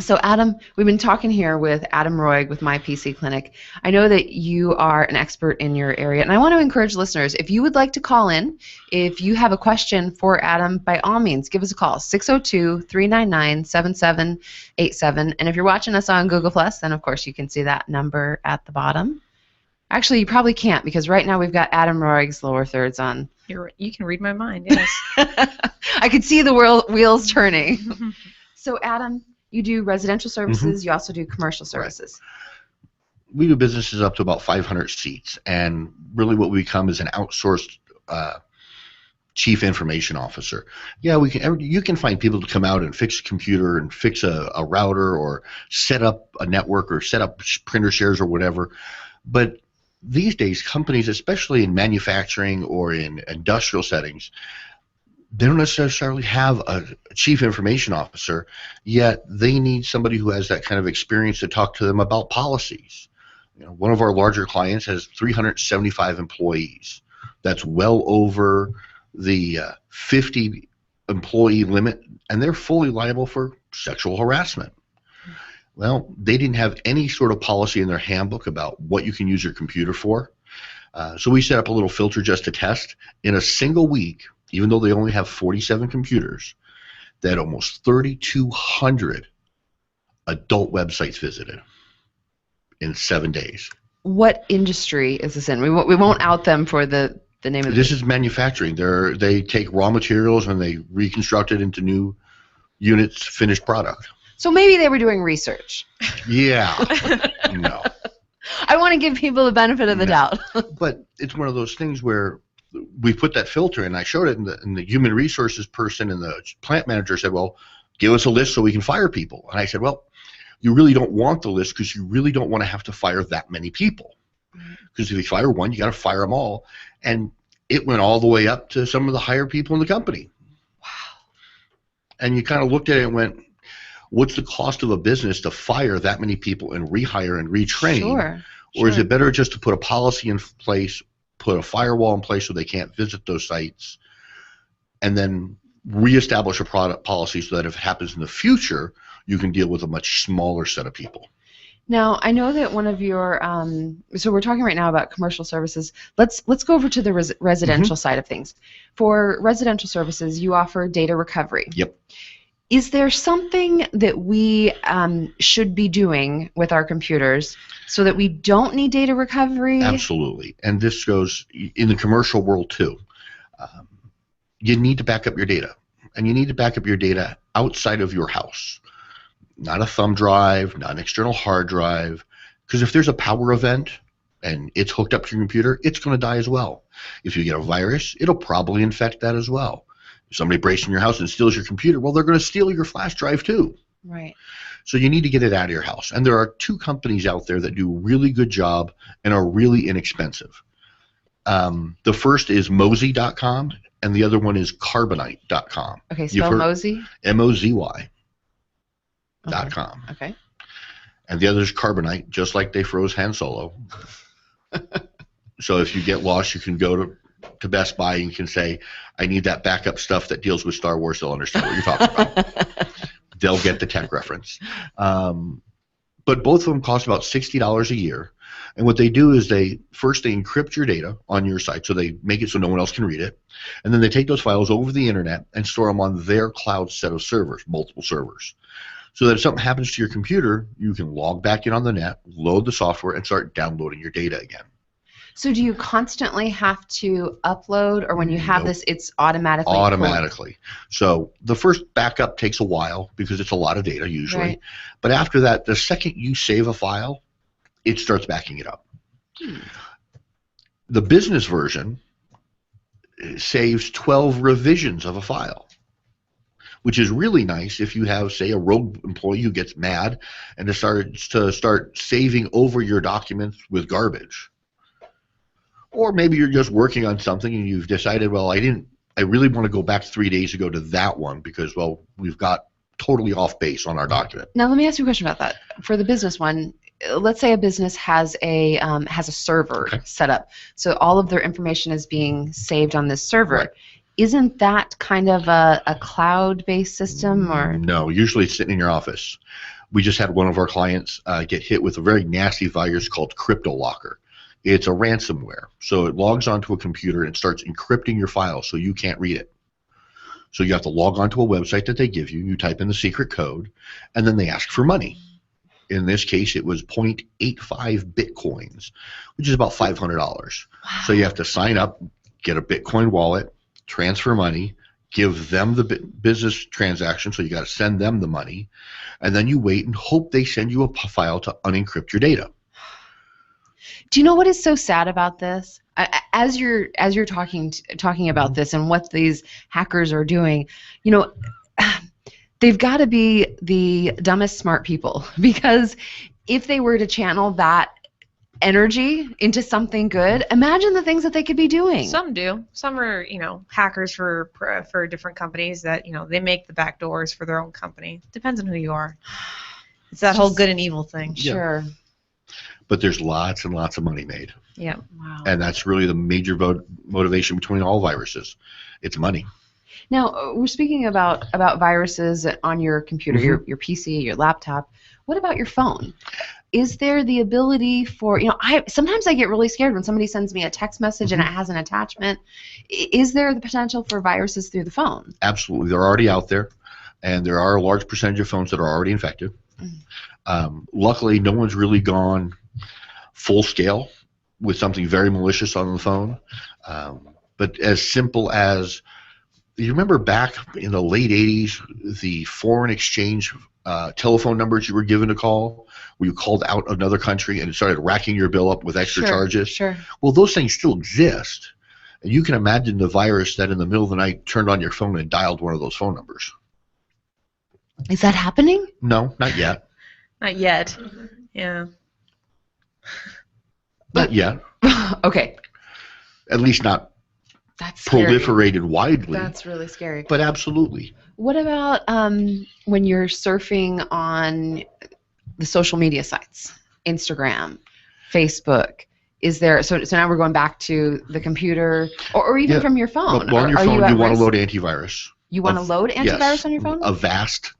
So Adam, we've been talking here with Adam Roig with My PC Clinic. I know that you are an expert in your area, and I want to encourage listeners, if you would like to call in, if you have a question for Adam, by all means, give us a call, 602-399-7787. And if you're watching us on Google+, then of course you can see that number at the bottom. Actually, you probably can't, because right now we've got Adam Roig's lower thirds on. You can read my mind, yes. I could see the wheels turning. So Adam, you do residential services. You also do commercial services. Right. We do businesses up to about 500 seats, and really what we become is an outsourced chief information officer. Yeah, you can find people to come out and fix a computer and fix a router or set up a network or set up printer shares or whatever. But these days, companies, especially in manufacturing or in industrial settings, they don't necessarily have a chief information officer, yet they need somebody who has that kind of experience to talk to them about policies. One of our larger clients has 375 employees. That's well over the 50 employee limit, and they're fully liable for sexual harassment. Well, they didn't have any sort of policy in their handbook about what you can use your computer for. So we set up a little filter just to test. In a single week, even though they only have 47 computers, they had almost 3,200 adult websites visited in 7 days. What industry is this in? We won't out them for the name of this. Is manufacturing. They take raw materials and they reconstruct it into new units, finished product. So maybe they were doing research. Yeah. No. I want to give people the benefit of the doubt. But it's one of those things where we put that filter, and I showed it, and the human resources person and the plant manager said, well, give us a list so we can fire people. And I said, well, you really don't want the list because you really don't want to have to fire that many people. Because if you fire one, you got to fire them all. And it went all the way up to some of the higher people in the company. Wow. And you kind of looked at it and went, what's the cost of a business to fire that many people and rehire and retrain? Sure. Or is it better just to put a policy in place, put a firewall in place so they can't visit those sites, and then reestablish a product policy so that if it happens in the future, you can deal with a much smaller set of people? Now, I know that one of your so we're talking right now about commercial services. Let's go over to the residential side of things. For residential services, you offer data recovery. Yep. Is there something that we should be doing with our computers so that we don't need data recovery? Absolutely. And this goes in the commercial world too. You need to back up your data. And you need to back up your data outside of your house. Not a thumb drive, not an external hard drive. Because if there's a power event and it's hooked up to your computer, it's going to die as well. If you get a virus, it'll probably infect that as well. If somebody breaks in your house and steals your computer, well, they're going to steal your flash drive too. Right. So you need to get it out of your house. And there are two companies out there that do a really good job and are really inexpensive. The first is Mozy.com, and the other one is Carbonite.com. Okay, spell Mozy? MOZY.com. Okay. And the other is Carbonite, just like they froze Han Solo. So if you get lost, you can go to Best Buy and you can say, I need that backup stuff that deals with Star Wars. They'll understand what you're talking about. They'll get the tech reference. But both of them cost about $60 a year. And what they do is they encrypt your data on your site, so they make it so no one else can read it. And then they take those files over the internet and store them on their cloud set of servers, multiple servers. So that if something happens to your computer, you can log back in on the net, load the software, and start downloading your data again. So do you constantly have to upload, or when you have this, it's automatically pulled? Automatically. So the first backup takes a while because it's a lot of data usually. Right. But after that, the second you save a file, it starts backing it up. The business version saves 12 revisions of a file, which is really nice if you have, say, a rogue employee who gets mad and starts to start saving over your documents with garbage. Or maybe you're just working on something and you've decided, well, I really want to go back 3 days ago to that one because, well, we've got totally off base on our document. Now, let me ask you a question about that. For the business one, let's say a business has a server set up, so all of their information is being saved on this server. Right. Isn't that kind of a cloud-based system? Or no, usually it's sitting in your office. We just had one of our clients get hit with a very nasty virus called CryptoLocker. It's a ransomware. So it logs onto a computer and starts encrypting your files so you can't read it. So you have to log onto a website that they give you. You type in the secret code, and then they ask for money. In this case, it was 0.85 Bitcoins, which is about $500. Wow. So you have to sign up, get a Bitcoin wallet, transfer money, give them the business transaction, so you got to send them the money, and then you wait and hope they send you a file to unencrypt your data. Do you know what is so sad about this? As you're talking about this and what these hackers are doing, you know, they've got to be the dumbest smart people, because if they were to channel that energy into something good, imagine the things that they could be doing. Some do. Some are, hackers for different companies that, they make the back doors for their own company. Depends on who you are. It's that whole good and evil thing. Yeah. Sure. But there's lots and lots of money made. Yeah. Wow. And that's really the major motivation between all viruses. It's money. Now, we're speaking about viruses on your computer, your PC, your laptop. What about your phone? Is there the ability for, sometimes I get really scared when somebody sends me a text message and it has an attachment. Is there the potential for viruses through the phone? Absolutely. They're already out there, and there are a large percentage of phones that are already infected. Luckily, no one's really gone full scale with something very malicious on the phone. But as simple as, you remember back in the late 80s, the foreign exchange telephone numbers you were given to call, where you called out another country and it started racking your bill up with extra charges? Sure. Well, those things still exist. And you can imagine the virus that in the middle of the night turned on your phone and dialed one of those phone numbers. Is that happening? No, not yet. Not yet. Yeah. Not yet. Okay. At least not That's scary. proliferated widely. That's really scary. But absolutely. What about when you're surfing on the social media sites, Instagram, Facebook? Is there, so now we're going back to the computer or even from your phone. Well, on your phone, you want to risk? load antivirus. You want to load antivirus on your phone? Avast.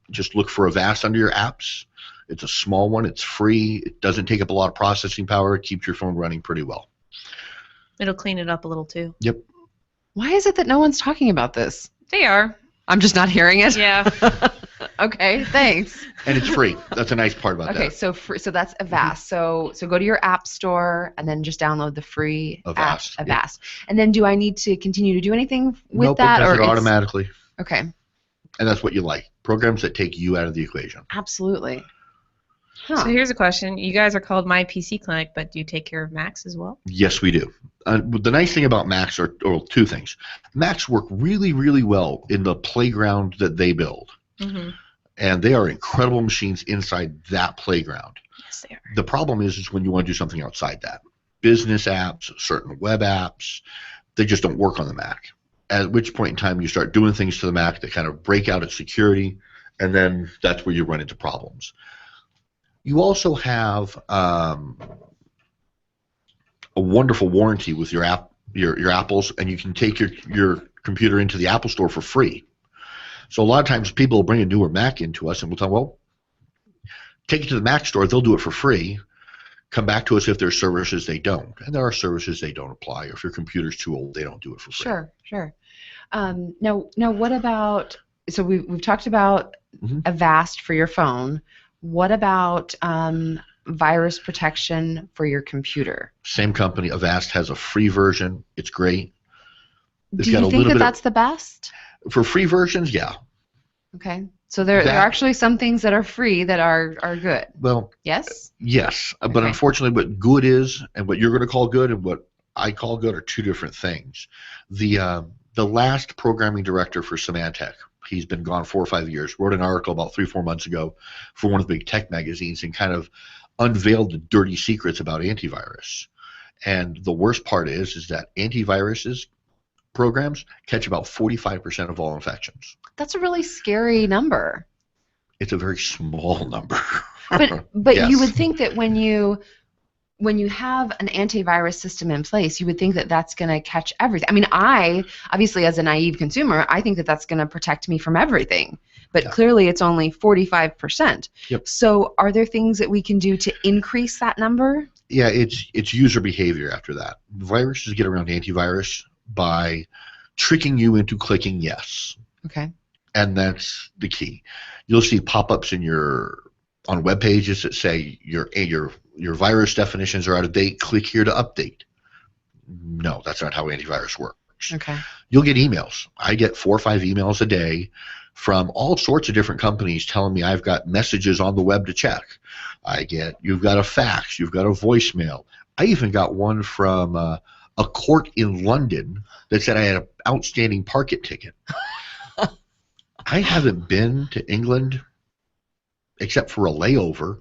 Just look for Avast under your apps. It's a small one. It's free. It doesn't take up a lot of processing power. It keeps your phone running pretty well. It'll clean it up a little too. Yep. Why is it that no one's talking about this? They are. I'm just not hearing it? Yeah. Okay, thanks. And it's free. That's a nice part about that. Okay, so that's Avast. So go to your app store and then just download the free Avast. app, Avast. And then do I need to continue to do anything with Nope, that? it does or it automatically. Okay. And that's what you like. Programs that take you out of the equation. Absolutely. So here's a question. You guys are called My PC Clinic, but do you take care of Macs as well? Yes, we do. The nice thing about Macs are two things. Macs work really, really well in the playground that they build. And they are incredible machines inside that playground. Yes, they are. The problem is when you want to do something outside that. Business apps, certain web apps, they just don't work on the Mac. At which point in time you start doing things to the Mac that kind of break out its security, and then that's where you run into problems. You also have a wonderful warranty with your Apples, and you can take your computer into the Apple Store for free. So a lot of times people will bring a newer Mac into us, and we'll tell them, well, take it to the Mac Store. They'll do it for free. Come back to us if there's services they don't. And there are services they don't apply. Or if your computer's too old, they don't do it for free. Sure. Now what about, so we've talked about Avast for your phone. What about virus protection for your computer? Same company. Avast has a free version. It's great. Do you think that that's the best? For free versions, yeah. Okay. So there are actually some things that are free that are good. Well, yes? Yes. But Okay. unfortunately, what good is and what you're going to call good and what I call good are two different things. The last programming director for Symantec, he's been gone 4 or 5 years, wrote an article about 3-4 months ago for one of the big tech magazines and kind of unveiled the dirty secrets about antivirus. And the worst part is that antiviruses programs catch about 45% of all infections. That's a really scary number. It's a very small number. But Yes. you would think that when you when you have an antivirus system in place, you would think that that's going to catch everything. I mean, I, obviously, as a naive consumer, I think that that's going to protect me from everything. But clearly, it's only 45%. Yep. So are there things that we can do to increase that number? Yeah, it's user behavior after that. Viruses get around antivirus by tricking you into clicking yes. Okay. And that's the key. You'll see pop-ups on web pages that say your virus definitions are out of date. Click here to update. No, that's not how antivirus works. Okay. You'll get emails. I get 4 or 5 emails a day from all sorts of different companies telling me I've got messages on the web to check. You've got a fax, you've got a voicemail. I even got one from a court in London that said I had an outstanding parking ticket. I haven't been to England except for a layover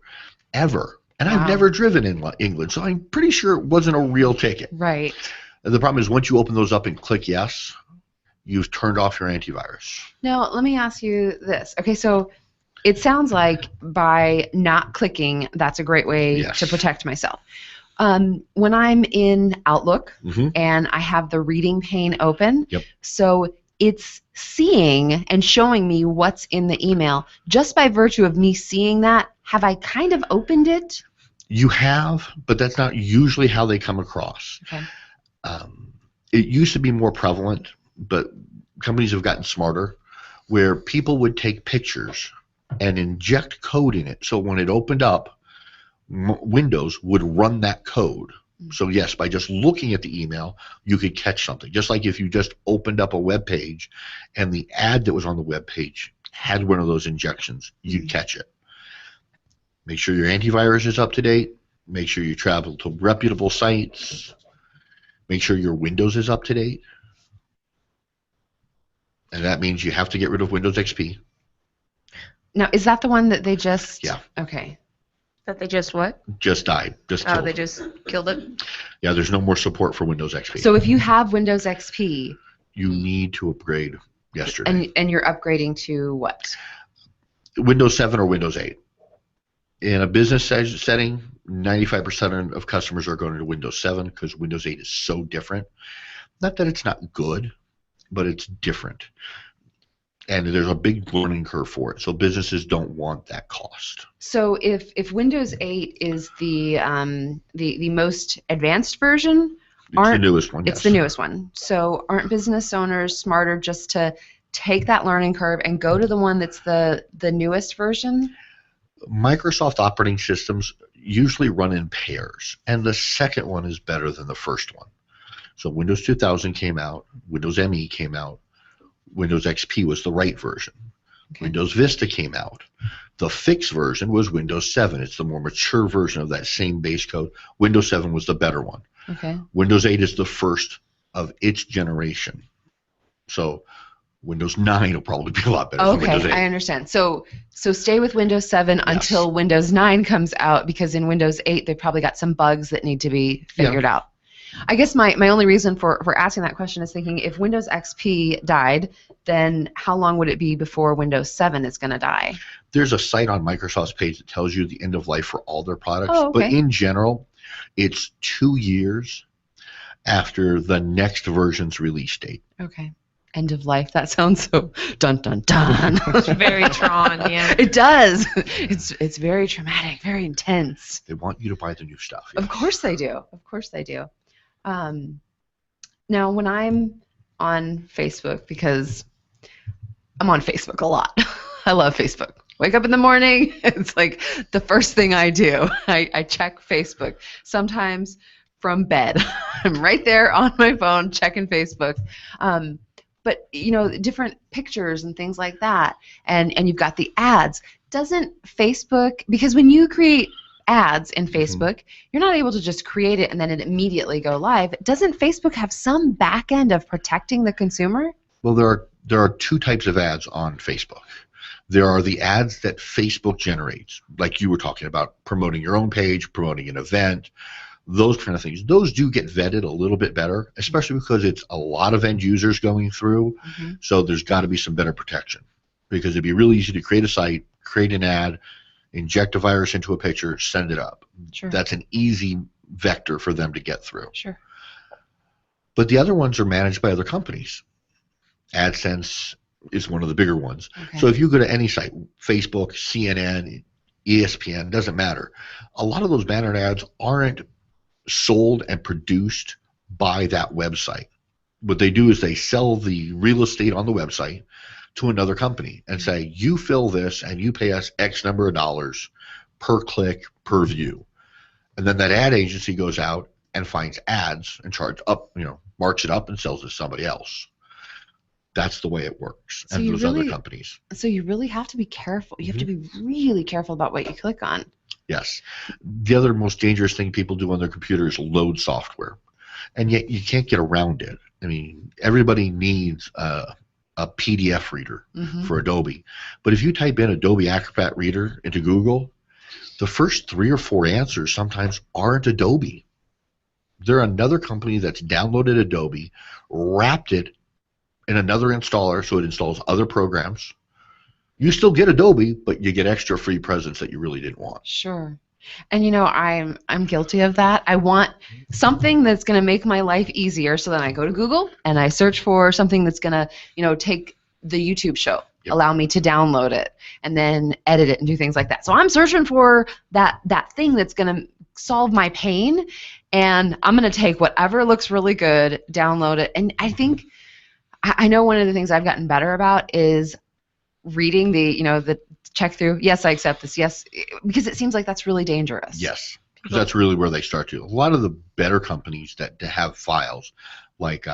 ever. And I've never driven in England, so I'm pretty sure it wasn't a real ticket. Right. The problem is once you open those up and click yes, you've turned off your antivirus. Now, let me ask you this. Okay, so it sounds like by not clicking, that's a great way to protect myself. When I'm in Outlook and I have the reading pane open, so it's seeing and showing me what's in the email. Just by virtue of me seeing that, have I kind of opened it? You have, but that's not usually how they come across. Okay. It used to be more prevalent, but companies have gotten smarter, where people would take pictures and inject code in it. So when it opened up, Windows would run that code. So yes, by just looking at the email, you could catch something. Just like if you just opened up a web page and the ad that was on the web page had one of those injections, you'd catch it. Make sure your antivirus is up to date. Make sure you travel to reputable sites. Make sure your Windows is up to date. And that means you have to get rid of Windows XP. Now, is that the one that they just... Yeah. Okay. That they just what? Just died. Just killed they it. just killed it? Yeah, there's no more support for Windows XP. So if you have Windows XP... You need to upgrade yesterday. And you're upgrading to what? Windows 7 or Windows 8. In a business setting, 95% of customers are going to Windows 7 because Windows 8 is so different. Not that it's not good, but it's different. And there's a big learning curve for it. So businesses don't want that cost. So if Windows 8 is the most advanced version, it's the newest one. It's the newest one. So aren't business owners smarter just to take that learning curve and go to the one that's the newest version? Microsoft operating systems usually run in pairs, and the second one is better than the first one. So Windows 2000 came out, Windows ME came out, Windows XP was the right version. Okay. Windows Vista came out. The fixed version was Windows 7. It's the more mature version of that same base code. Windows 7 was the better one. Okay. Windows 8 is the first of its generation. So Windows 9 will probably be a lot better than Windows 8. I understand. So stay with Windows 7 until Windows 9 comes out, because in Windows 8 they've probably got some bugs that need to be figured out. I guess my only reason for asking that question is thinking if Windows XP died, then how long would it be before Windows 7 is going to die? There's a site on Microsoft's page that tells you the end of life for all their products. Oh, okay. But in general, it's 2 years after the next version's release date. Okay. End of life. That sounds so dun dun dun. It's very Tron, yeah. It does. It's very traumatic, very intense. They want you to buy the new stuff. Of course they do. Of course they do. Now, when I'm on Facebook, because I'm on Facebook a lot. I love Facebook. Wake up in the morning, it's like the first thing I do. I check Facebook. Sometimes from bed. I'm right there on my phone checking Facebook. But, you know, different pictures and things like that. And you've got the ads. Doesn't Facebook, because when you create ads in Facebook, you're not able to just create it and then it immediately go live. Doesn't Facebook have some back end of protecting the consumer? Well, there are 2 types of ads on Facebook. There are the ads that Facebook generates, like you were talking about, promoting your own page, promoting an event, those kind of things. Those do get vetted a little bit better, especially because it's a lot of end users going through. So there's got to be some better protection, because it'd be really easy to create a site, create an ad, inject a virus into a picture, send it up. Sure. That's an easy vector for them to get through. Sure. But the other ones are managed by other companies. AdSense is one of the bigger ones. Okay. So if you go to any site, Facebook, CNN, ESPN, doesn't matter. A lot of those banner ads aren't sold and produced by that website. What they do is they sell the real estate on the website to another company and say, you fill this and you pay us X number of dollars per click, per view. And then that ad agency goes out and finds ads and marks it up and sells it to somebody else. That's the way it works. So and you those really- other companies. So you really have to be careful. You have to be really careful about what you click on. Yes. The other most dangerous thing people do on their computer is load software. And yet you can't get around it. I mean, everybody needs a PDF reader for Adobe. But if you type in Adobe Acrobat Reader into Google, the first 3 or 4 answers sometimes aren't Adobe. They're another company that's downloaded Adobe, wrapped it in another installer so it installs other programs. You still get Adobe, but you get extra free presents that you really didn't want. Sure. And I'm guilty of that. I want something that's going to make my life easier, so then I go to Google and I search for something that's going to, take the YouTube show, allow me to download it and then edit it and do things like that. So I'm searching for that thing that's going to solve my pain, and I'm going to take whatever looks really good, download it. And I know one of the things I've gotten better about is reading the check through. Yes, I accept this. Yes, because it seems like that's really dangerous. Yes, because that's really where they start to. A lot of the better companies that have files, like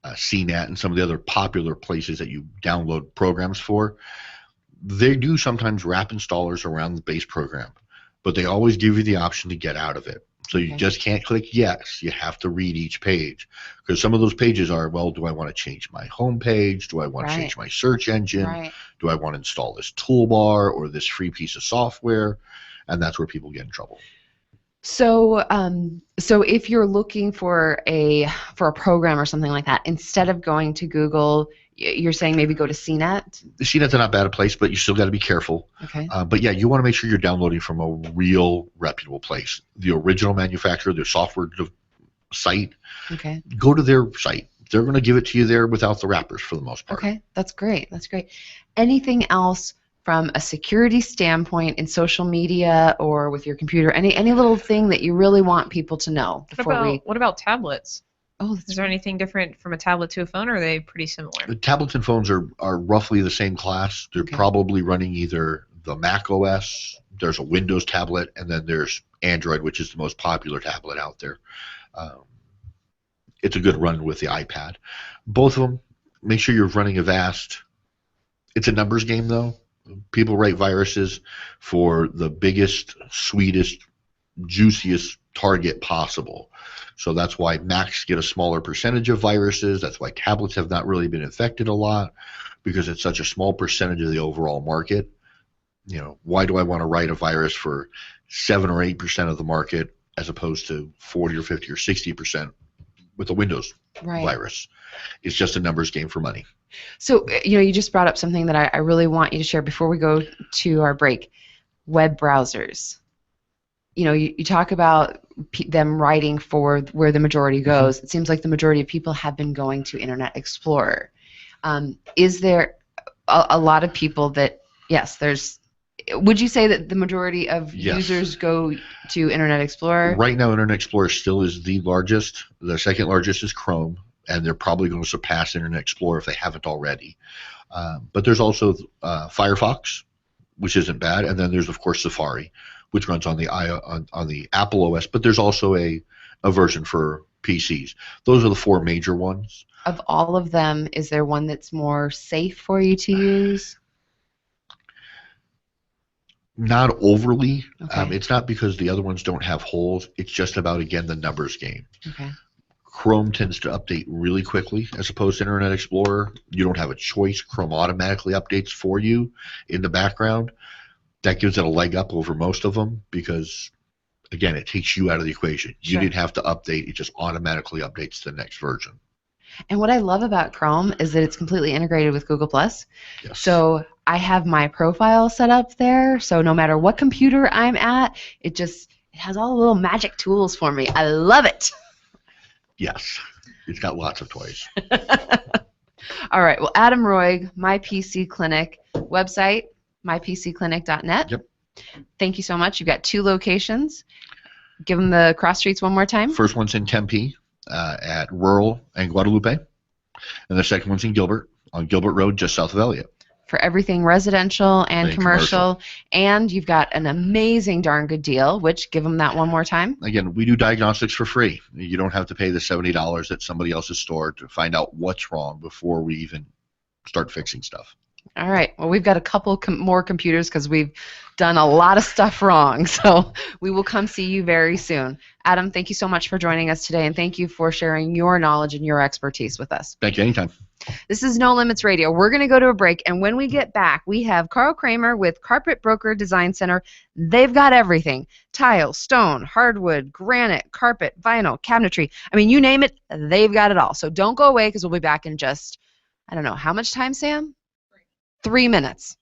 CNET and some of the other popular places that you download programs for, they do sometimes wrap installers around the base program, but they always give you the option to get out of it. So you just can't click yes. You have to read each page, because some of those pages are, well, do I want to change my home page? Do I want to change my search engine? Right. Do I want to install this toolbar or this free piece of software? And that's where people get in trouble. So if you're looking for a program or something like that, instead of going to Google, you're saying maybe go to CNET? The CNET's not bad a place, but you still got to be careful. Okay. But yeah, you want to make sure you're downloading from a real reputable place. The original manufacturer, their software site. Okay. Go to their site. They're going to give it to you there without the wrappers for the most part. Okay, that's great. That's great. Anything else from a security standpoint in social media or with your computer? Any little thing that you really want people to know before What about tablets? Oh, Is there anything different from a tablet to a phone, or are they pretty similar? The tablets and phones are roughly the same class. They're probably running either the Mac OS, there's a Windows tablet, and then there's Android, which is the most popular tablet out there. It's a good run with the iPad. Both of them, make sure you're running Avast. It's a numbers game, though. People write viruses for the biggest, sweetest, juiciest target possible. So that's why Macs get a smaller percentage of viruses. That's why tablets have not really been infected a lot, because it's such a small percentage of the overall market. Why do I want to write a virus for 7 or 8% of the market as opposed to 40 or 50 or 60% with a Windows virus? It's just a numbers game for money. So, you just brought up something that I really want you to share before we go to our break. Web browsers. You talk about them writing for where the majority goes. It seems like the majority of people have been going to Internet Explorer. Is there a lot of people that, would you say that the majority of users go to Internet Explorer? Right now, Internet Explorer still is the largest. The second largest is Chrome, and they're probably going to surpass Internet Explorer if they haven't already. But there's also Firefox, which isn't bad, and then there's, of course, Safari, which runs on the Apple OS, but there's also a version for PCs. Those are the 4 major ones. Of all of them, is there one that's more safe for you to use? Not overly. Okay. It's not because the other ones don't have holes. It's just about, again, the numbers game. Okay. Chrome tends to update really quickly as opposed to Internet Explorer. You don't have a choice. Chrome automatically updates for you in the background. That gives it a leg up over most of them because, again, it takes you out of the equation. You didn't have to update. It just automatically updates to the next version. And what I love about Chrome is that it's completely integrated with Google+. Yes. So I have my profile set up there, so no matter what computer I'm at, it It has all the little magic tools for me. I love it. Yes, it's got lots of toys. All right. Well, Adam Roig, My PC Clinic website, mypcclinic.net. Yep. Thank you so much. You've got 2 locations. Give them the cross streets one more time. First one's in Tempe at Rural and Guadalupe, and the second one's in Gilbert on Gilbert Road, just south of Elliott. For everything residential and commercial. And you've got an amazing darn good deal, which give them that one more time. Again, we do diagnostics for free. You don't have to pay the $70 at somebody else's store to find out what's wrong before we even start fixing stuff. All right. Well, we've got a couple more computers because we've done a lot of stuff wrong. So we will come see you very soon. Adam, thank you so much for joining us today, and thank you for sharing your knowledge and your expertise with us. Thank you. Anytime. This is No Limits Radio. We're going to go to a break, and when we get back, we have Carl Kramer with Carpet Broker Design Center. They've got everything: tile, stone, hardwood, granite, carpet, vinyl, cabinetry. I mean, you name it, they've got it all. So don't go away, because we'll be back in just, I don't know, how much time, Sam? 3 minutes.